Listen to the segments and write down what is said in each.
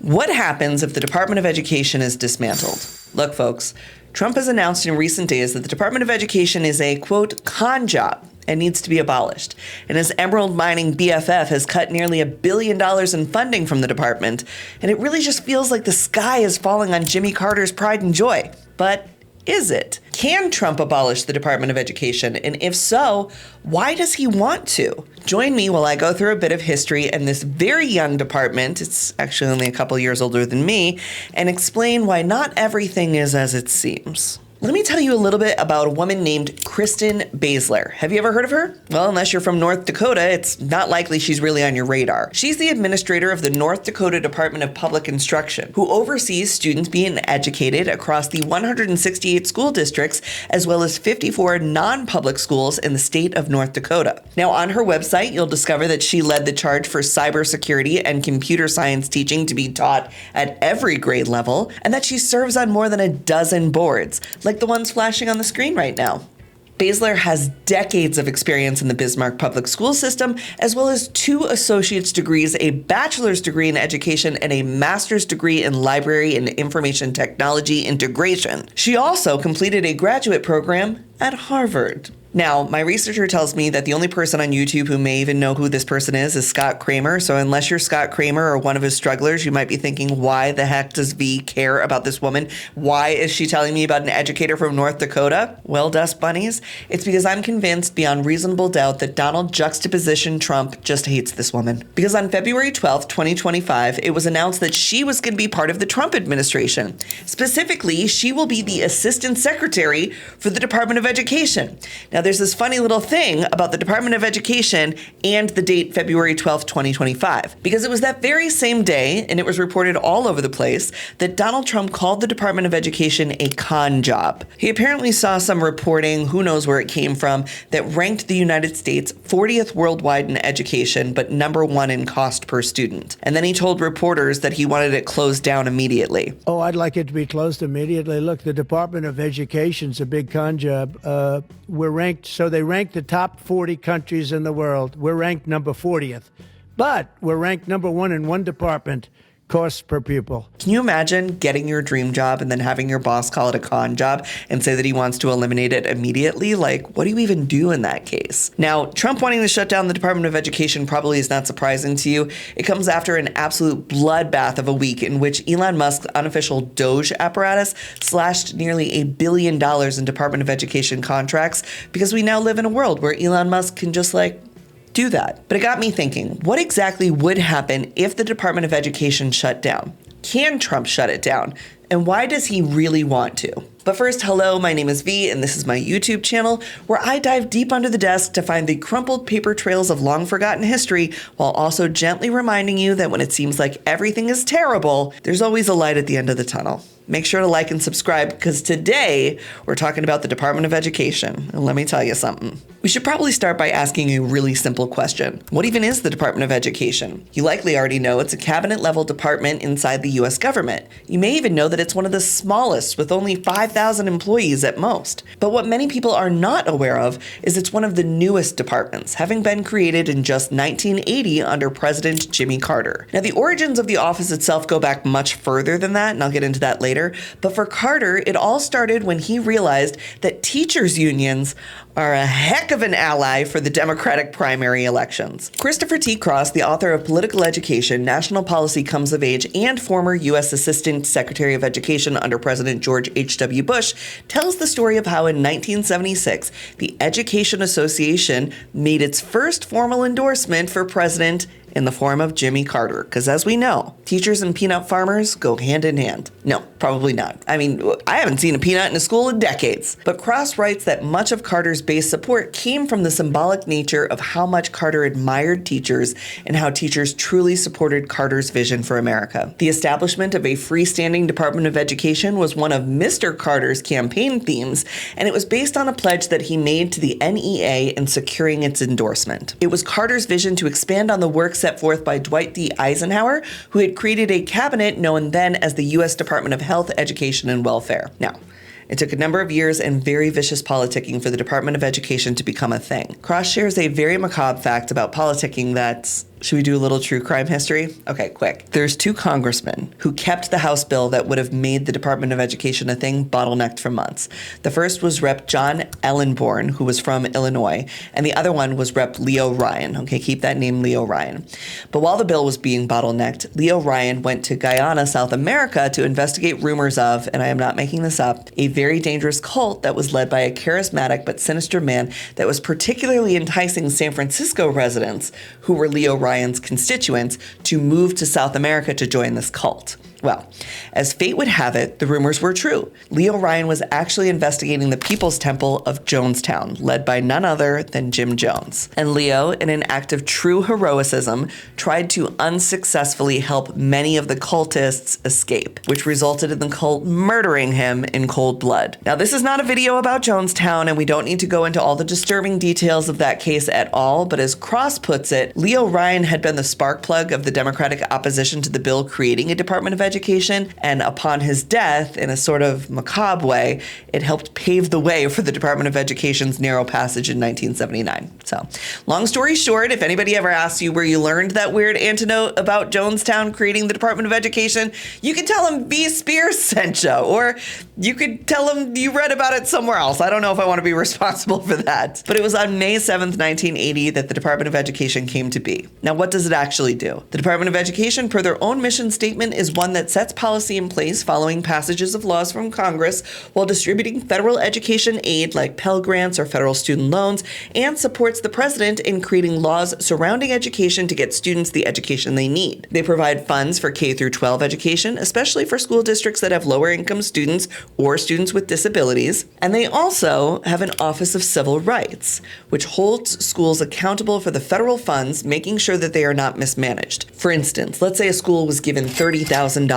What happens if the Department of Education is dismantled? Look, folks, Trump has announced in recent days that the Department of Education is a, quote, con job and needs to be abolished. And his emerald mining BFF has cut nearly $1 billion in funding from the department, and it really just feels like the sky is falling on Jimmy Carter's pride and joy. But is it? Can Trump abolish the Department of Education? And if so, why does he want to? Join me while I go through a bit of history in this very young department, it's actually only a couple years older than me, and explain why not everything is as it seems. Let me tell you a little bit about a woman named Kristen Baszler. Have you ever heard of her? Well, unless you're from North Dakota, it's not likely she's really on your radar. She's the administrator of the North Dakota Department of Public Instruction, who oversees students being educated across the 168 school districts, as well as 54 non-public schools in the state of North Dakota. Now, on her website, you'll discover that she led the charge for cybersecurity and computer science teaching to be taught at every grade level, and that she serves on more than a dozen boards, like the ones flashing on the screen right now. Baszler has decades of experience in the Bismarck public school system, as well as 2 associate's degrees, a bachelor's degree in education, and a master's degree in library and information technology integration. She also completed a graduate program at Harvard. Now, my researcher tells me that the only person on YouTube who may even know who this person is Scott Kramer. So unless you're Scott Kramer or one of his strugglers, you might be thinking, why the heck does V care about this woman? Why is she telling me about an educator from North Dakota? Well, dust bunnies, it's because I'm convinced beyond reasonable doubt that Donald juxtaposition Trump just hates this woman. Because on February 12th, 2025, it was announced that she was going to be part of the Trump administration. Specifically, she will be the assistant secretary for the Department of Education. Now, there's this funny little thing about the Department of Education and the date February 12th, 2025, because it was that very same day, and it was reported all over the place, that Donald Trump called the Department of Education a con job. He apparently saw some reporting, who knows where it came from, that ranked the United States 40th worldwide in education, but number 1 in cost per student. And then he told reporters that he wanted it closed down immediately. Oh, I'd like it to be closed immediately. Look, the Department of Education's a big con job. They ranked the top 40 countries in the world. We're ranked number 40th, but we're ranked number 1 in one department, costs per pupil. Can you imagine getting your dream job and then having your boss call it a con job and say that he wants to eliminate it immediately? Like, what do you even do in that case? Now, Trump wanting to shut down the Department of Education probably is not surprising to you. It comes after an absolute bloodbath of a week in which Elon Musk's unofficial Doge apparatus slashed nearly $1 billion in Department of Education contracts, because we now live in a world where Elon Musk can just do that. But it got me thinking, what exactly would happen if the Department of Education shut down? Can Trump shut it down? And why does he really want to? But first, hello, my name is V, and this is my YouTube channel, where I dive deep under the desk to find the crumpled paper trails of long-forgotten history, while also gently reminding you that when it seems like everything is terrible, there's always a light at the end of the tunnel. Make sure to like and subscribe, because today we're talking about the Department of Education. And let me tell you something. We should probably start by asking a really simple question. What even is the Department of Education? You likely already know it's a cabinet-level department inside the U.S. government. You may even know that it's one of the smallest, with only 5,000 employees at most. But what many people are not aware of is it's one of the newest departments, having been created in just 1980 under President Jimmy Carter. Now, the origins of the office itself go back much further than that, and I'll get into that later. But for Carter, it all started when he realized that teachers' unions are a heck of an ally for the Democratic primary elections. Christopher T. Cross, the author of Political Education, National Policy Comes of Age, and former U.S. Assistant Secretary of Education under President George H.W. Bush, tells the story of how in 1976, the Education Association made its first formal endorsement for president in the form of Jimmy Carter. Because as we know, teachers and peanut farmers go hand in hand. No, probably not. I mean, I haven't seen a peanut in a school in decades. But Cross writes that much of Carter's base support came from the symbolic nature of how much Carter admired teachers and how teachers truly supported Carter's vision for America. The establishment of a freestanding Department of Education was one of Mr. Carter's campaign themes, and it was based on a pledge that he made to the NEA in securing its endorsement. It was Carter's vision to expand on the work set forth by Dwight D. Eisenhower, who had created a cabinet known then as the U.S. Department of Health, Education, and Welfare. Now, it took a number of years and very vicious politicking for the Department of Education to become a thing. Cross shares a very macabre fact about politicking that's Should we do a little true crime history? Okay, quick. There's 2 congressmen who kept the House bill that would have made the Department of Education a thing bottlenecked for months. The first was Rep. John Ellenborn, who was from Illinois, and the other one was Rep. Leo Ryan. Okay, keep that name, Leo Ryan. But while the bill was being bottlenecked, Leo Ryan went to Guyana, South America, to investigate rumors of, and I am not making this up, a very dangerous cult that was led by a charismatic but sinister man that was particularly enticing San Francisco residents, who were Leo Ryan's constituents, to move to South America to join this cult. Well, as fate would have it, the rumors were true. Leo Ryan was actually investigating the People's Temple of Jonestown, led by none other than Jim Jones. And Leo, in an act of true heroicism, tried to unsuccessfully help many of the cultists escape, which resulted in the cult murdering him in cold blood. Now, this is not a video about Jonestown, and we don't need to go into all the disturbing details of that case at all, but as Cross puts it, Leo Ryan had been the spark plug of the Democratic opposition to the bill creating a Department of Education, and upon his death, in a sort of macabre way, it helped pave the way for the Department of Education's narrow passage in 1979. So, long story short, if anybody ever asks you where you learned that weird anecdote about Jonestown creating the Department of Education, you can tell them V. Spears sent you, or you could tell them you read about it somewhere else. I don't know if I want to be responsible for that. But it was on May 7th, 1980 that the Department of Education came to be. Now, what does it actually do? The Department of Education, per their own mission statement, is one that sets policy in place following passages of laws from Congress while distributing federal education aid like Pell Grants or federal student loans, and supports the president in creating laws surrounding education to get students the education they need. They provide funds for K through 12 education, especially for school districts that have lower income students or students with disabilities. And they also have an Office of Civil Rights, which holds schools accountable for the federal funds, making sure that they are not mismanaged. For instance, let's say a school was given $30,000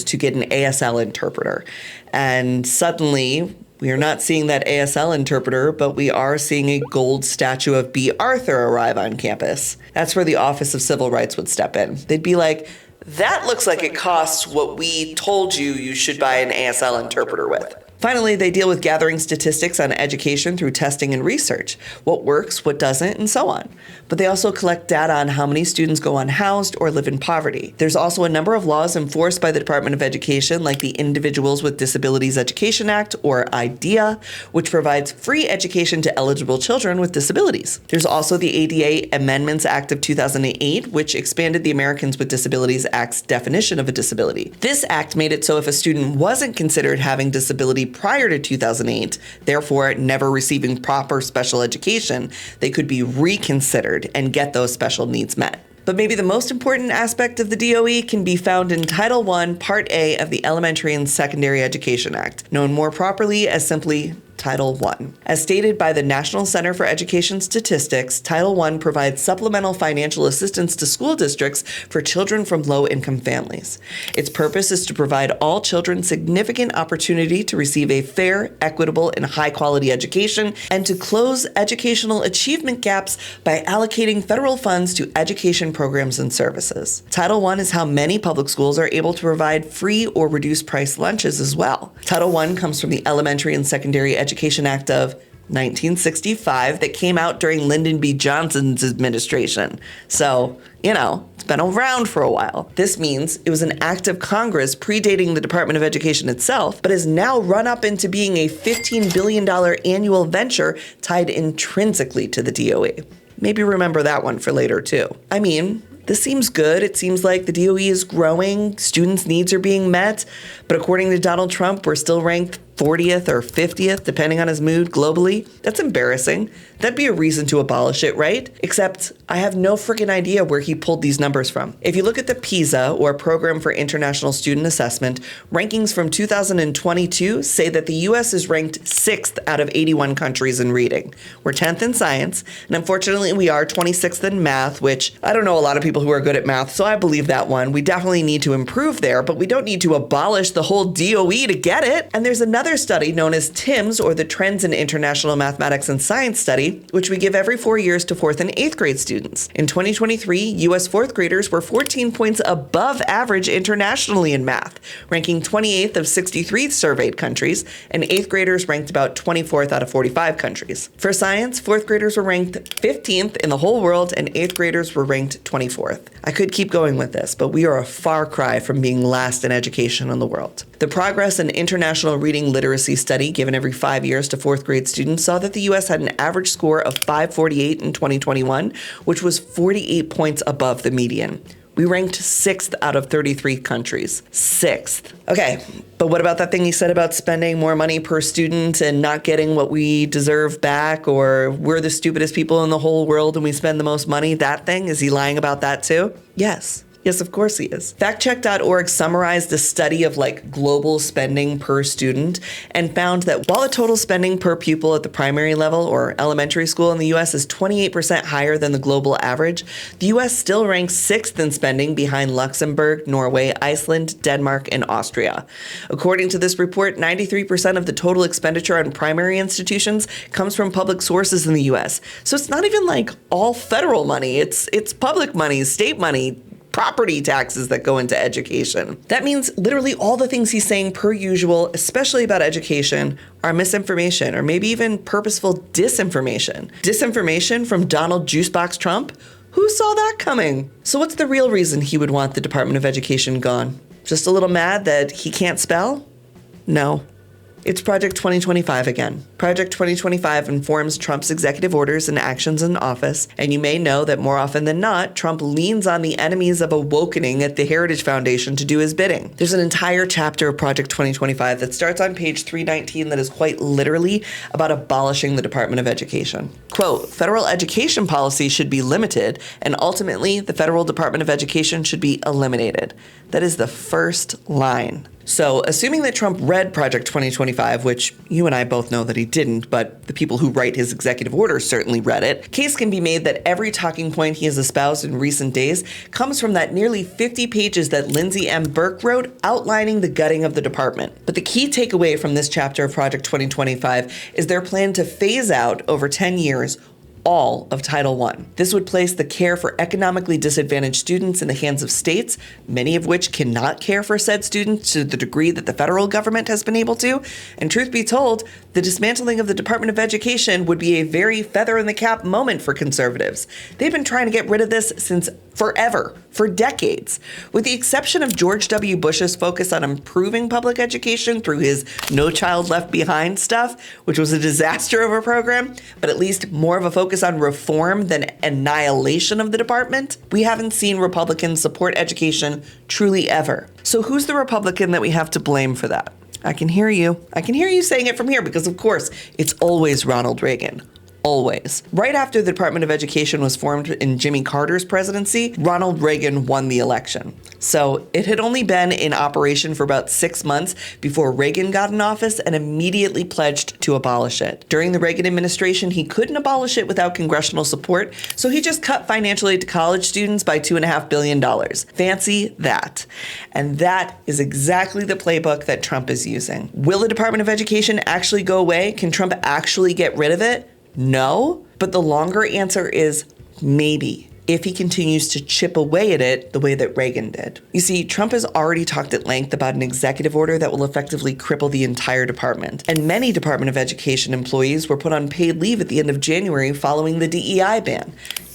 to get an ASL interpreter, and suddenly we are not seeing that ASL interpreter, but we are seeing a gold statue of B. Arthur arrive on campus. That's where the Office of Civil Rights would step in. They'd be like, that looks like it costs what we told you should buy an ASL interpreter with. Finally, they deal with gathering statistics on education through testing and research, what works, what doesn't, and so on. But they also collect data on how many students go unhoused or live in poverty. There's also a number of laws enforced by the Department of Education, like the Individuals with Disabilities Education Act, or IDEA, which provides free education to eligible children with disabilities. There's also the ADA Amendments Act of 2008, which expanded the Americans with Disabilities Act's definition of a disability. This act made it so if a student wasn't considered having disability prior to 2008, therefore never receiving proper special education, they could be reconsidered and get those special needs met. But maybe the most important aspect of the DOE can be found in Title I, Part A of the Elementary and Secondary Education Act, known more properly as simply Title I. As stated by the National Center for Education Statistics, Title I provides supplemental financial assistance to school districts for children from low-income families. Its purpose is to provide all children significant opportunity to receive a fair, equitable, and high-quality education, and to close educational achievement gaps by allocating federal funds to education programs and services. Title I is how many public schools are able to provide free or reduced-price lunches as well. Title I comes from the Elementary and Secondary Education Act of 1965 that came out during Lyndon B. Johnson's administration. So, it's been around for a while. This means it was an act of Congress predating the Department of Education itself, but has now run up into being a $15 billion annual venture tied intrinsically to the DOE. Maybe remember that one for later, too. I mean, this seems good. It seems like the DOE is growing, students' needs are being met, but according to Donald Trump, we're still ranked 40th or 50th, depending on his mood globally. That's embarrassing. That'd be a reason to abolish it, right? Except I have no freaking idea where he pulled these numbers from. If you look at the PISA, or Program for International Student Assessment, rankings from 2022 say that the U.S. is ranked 6th out of 81 countries in reading. We're 10th in science, and unfortunately we are 26th in math, which I don't know a lot of people who are good at math, so I believe that one. We definitely need to improve there, but we don't need to abolish the whole DOE to get it. And there's another another study known as TIMSS, or the Trends in International Mathematics and Science Study, which we give every 4 years to 4th and 8th grade students. In 2023, U.S. 4th graders were 14 points above average internationally in math, ranking 28th of 63 surveyed countries, and 8th graders ranked about 24th out of 45 countries. For science, 4th graders were ranked 15th in the whole world, and 8th graders were ranked 24th. I could keep going with this, but we are a far cry from being last in education in the world. The Progress in International Reading Literacy study given every 5 years to 4th grade students saw that the U.S. had an average score of 548 in 2021, which was 48 points above the median. We ranked 6th out of 33 countries. 6th. Okay, but what about that thing he said about spending more money per student and not getting what we deserve back, or we're the stupidest people in the whole world and we spend the most money? That thing? Is he lying about that too? Yes. Yes, of course he is. Factcheck.org summarized a study of global spending per student and found that while the total spending per pupil at the primary level or elementary school in the U.S. is 28% higher than the global average, the U.S. still ranks 6th in spending behind Luxembourg, Norway, Iceland, Denmark, and Austria. According to this report, 93% of the total expenditure on primary institutions comes from public sources in the U.S. So it's not even all federal money. It's public money, state money, property taxes that go into education. That means literally all the things he's saying per usual, especially about education, are misinformation or maybe even purposeful disinformation. Disinformation from Donald Juicebox Trump? Who saw that coming? So what's the real reason he would want the Department of Education gone? Just a little mad that he can't spell? No. It's Project 2025 again. Project 2025 informs Trump's executive orders and actions in office, and you may know that more often than not, Trump leans on the enemies of awakening at the Heritage Foundation to do his bidding. There's an entire chapter of Project 2025 that starts on page 319 that is quite literally about abolishing the Department of Education. Quote, federal education policy should be limited, and ultimately, the federal Department of Education should be eliminated. That is the first line. So, assuming that Trump read Project 2025, which you and I both know that he didn't, but the people who write his executive orders certainly read it, case can be made that every talking point he has espoused in recent days comes from that nearly 50 pages that Lindsay M. Burke wrote outlining the gutting of the department. But the key takeaway from this chapter of Project 2025 is their plan to phase out over 10 years all of Title I. This would place the care for economically disadvantaged students in the hands of states, many of which cannot care for said students to the degree that the federal government has been able to. And truth be told, the dismantling of the Department of Education would be a very feather in the cap moment for conservatives. They've been trying to get rid of this since forever, for decades. With the exception of George W. Bush's focus on improving public education through his No Child Left Behind stuff, which was a disaster of a program, but at least more of a focus on reform than annihilation of the department, we haven't seen Republicans support education truly ever. So who's the Republican that we have to blame for that? I can hear you. I can hear you saying it from here because, of course, it's always Ronald Reagan. Always. Right after the Department of Education was formed in Jimmy Carter's presidency, Ronald Reagan won the election. So it had only been in operation for about 6 months before Reagan got in office and immediately pledged to abolish it. During the Reagan administration, he couldn't abolish it without congressional support, so he just cut financial aid to college students by $2.5 billion. Fancy that. And that is exactly the playbook that Trump is using. Will the Department of Education actually go away? Can Trump actually get rid of it? No, but the longer answer is maybe, if he continues to chip away at it the way that Reagan did. You see, Trump has already talked at length about an executive order that will effectively cripple the entire department. And many Department of Education employees were put on paid leave at the end of January following the DEI ban.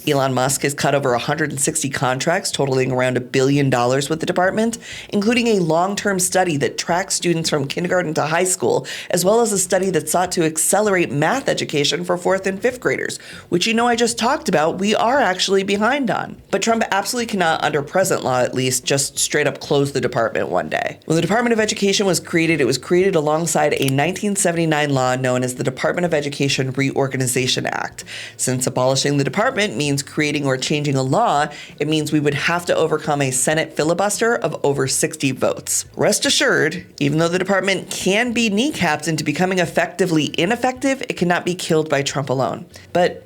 Elon Musk has cut over 160 contracts totaling around $1 billion with the department, including a long-term study that tracks students from kindergarten to high school, as well as a study that sought to accelerate math education for 4th and 5th graders, which I just talked about we are actually behind on. But Trump absolutely cannot, under present law at least, just straight up close the department one day. When the Department of Education was created, it was created alongside a 1979 law known as the Department of Education Reorganization Act. Since abolishing the department means creating or changing a law, it means we would have to overcome a Senate filibuster of over 60 votes. Rest assured, even though the department can be kneecapped into becoming effectively ineffective, it cannot be killed by Trump alone. But,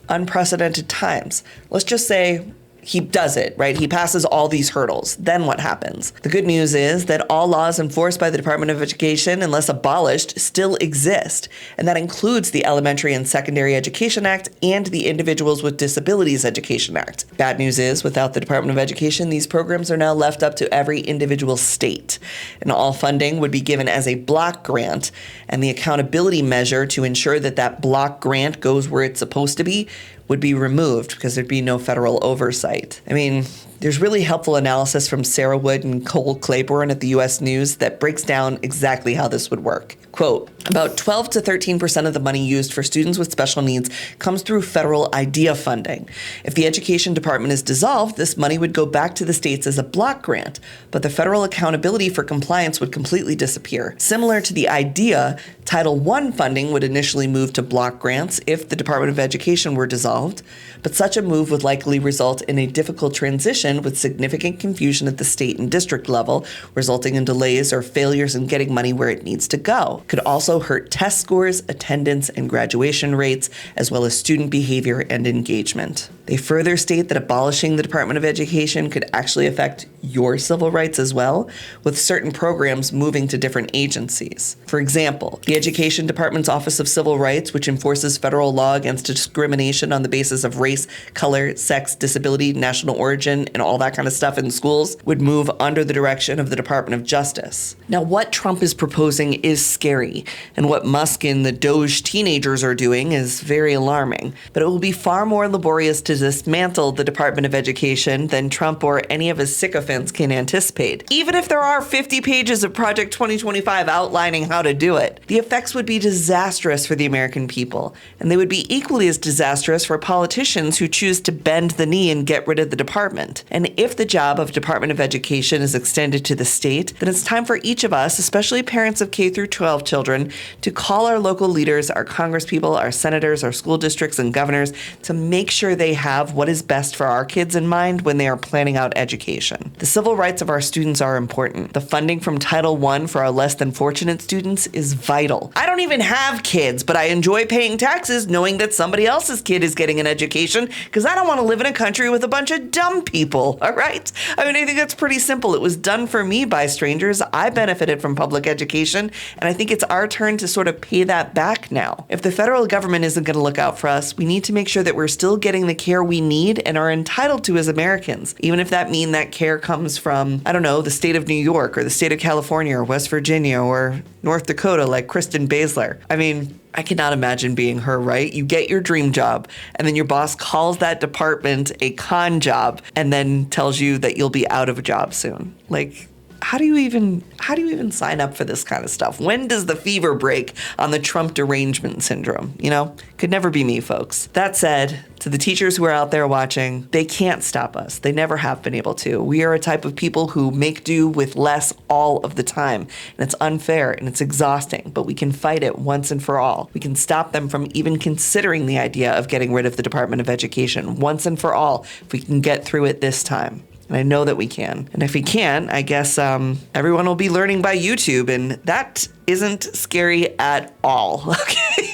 unprecedented times. Let's just say he does it, right? He passes all these hurdles. Then what happens? The good news is that all laws enforced by the Department of Education, unless abolished, still exist. And that includes the Elementary and Secondary Education Act and the Individuals with Disabilities Education Act. Bad news is, without the Department of Education, these programs are now left up to every individual state. And all funding would be given as a block grant, and the accountability measure to ensure that that block grant goes where it's supposed to be would be removed because there'd be no federal oversight. I mean, there's really helpful analysis from Sarah Wood and Cole Claiborne at the U.S. News that breaks down exactly how this would work. Quote, about 12 to 13% of the money used for students with special needs comes through federal IDEA funding. If the Education Department is dissolved, this money would go back to the states as a block grant, but the federal accountability for compliance would completely disappear. Similar to the IDEA, Title I funding would initially move to block grants if the Department of Education were dissolved, but such a move would likely result in a difficult transition with significant confusion at the state and district level, resulting in delays or failures in getting money where it needs to go. Could also hurt test scores, attendance, and graduation rates, as well as student behavior and engagement. They further state that abolishing the Department of Education could actually affect your civil rights as well, with certain programs moving to different agencies. For example, the Education Department's Office of Civil Rights, which enforces federal law against discrimination on the basis of race, color, sex, disability, national origin, and all that kind of stuff in schools, would move under the direction of the Department of Justice. Now, what Trump is proposing is scary, and what Musk and the Doge teenagers are doing is very alarming. But it will be far more laborious to dismantle the Department of Education than Trump or any of his sycophants can anticipate. Even if there are 50 pages of Project 2025 outlining how to do it, the effects would be disastrous for the American people, and they would be equally as disastrous for politicians who choose to bend the knee and get rid of the department. And if the job of Department of Education is extended to the state, then it's time for each of us, especially parents of K through 12 children, to call our local leaders, our congresspeople, our senators, our school districts, and governors to make sure they have what is best for our kids in mind when they are planning out education. The civil rights of our students are important. The funding from Title I for our less than fortunate students is vital. I don't even have kids, but I enjoy paying taxes knowing that somebody else's kid is getting an education because I don't want to live in a country with a bunch of dumb people, all right? I mean, I think that's pretty simple. It was done for me by strangers. I benefited from public education, and I think it's our turn to sort of pay that back now. If the federal government isn't going to look out for us, we need to make sure that we're still getting the care we need and are entitled to as Americans, even if that means that care comes from, I don't know, the state of New York or the state of California or West Virginia or North Dakota like Kristen Baszler. I mean, I cannot imagine being her, right? You get your dream job, and then your boss calls that department a con job and then tells you that you'll be out of a job soon. Like, how do you even sign up for this kind of stuff? When does the fever break on the Trump derangement syndrome? You know, could never be me, folks. That said, to the teachers who are out there watching, they can't stop us. They never have been able to. We are a type of people who make do with less all of the time. And it's unfair and it's exhausting, but we can fight it once and for all. We can stop them from even considering the idea of getting rid of the Department of Education once and for all if we can get through it this time. And I know that we can. And if we can, I guess everyone will be learning by YouTube, and that isn't scary at all. Okay.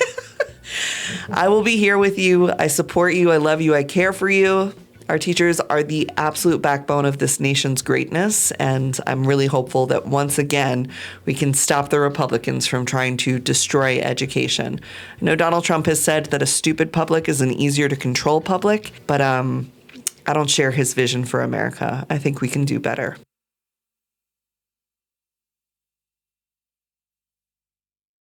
I will be here with you. I support you. I love you. I care for you. Our teachers are the absolute backbone of this nation's greatness, and I'm really hopeful that once again we can stop the Republicans from trying to destroy education. I know Donald Trump has said that a stupid public is an easier to control public, but I don't share his vision for America. I think we can do better.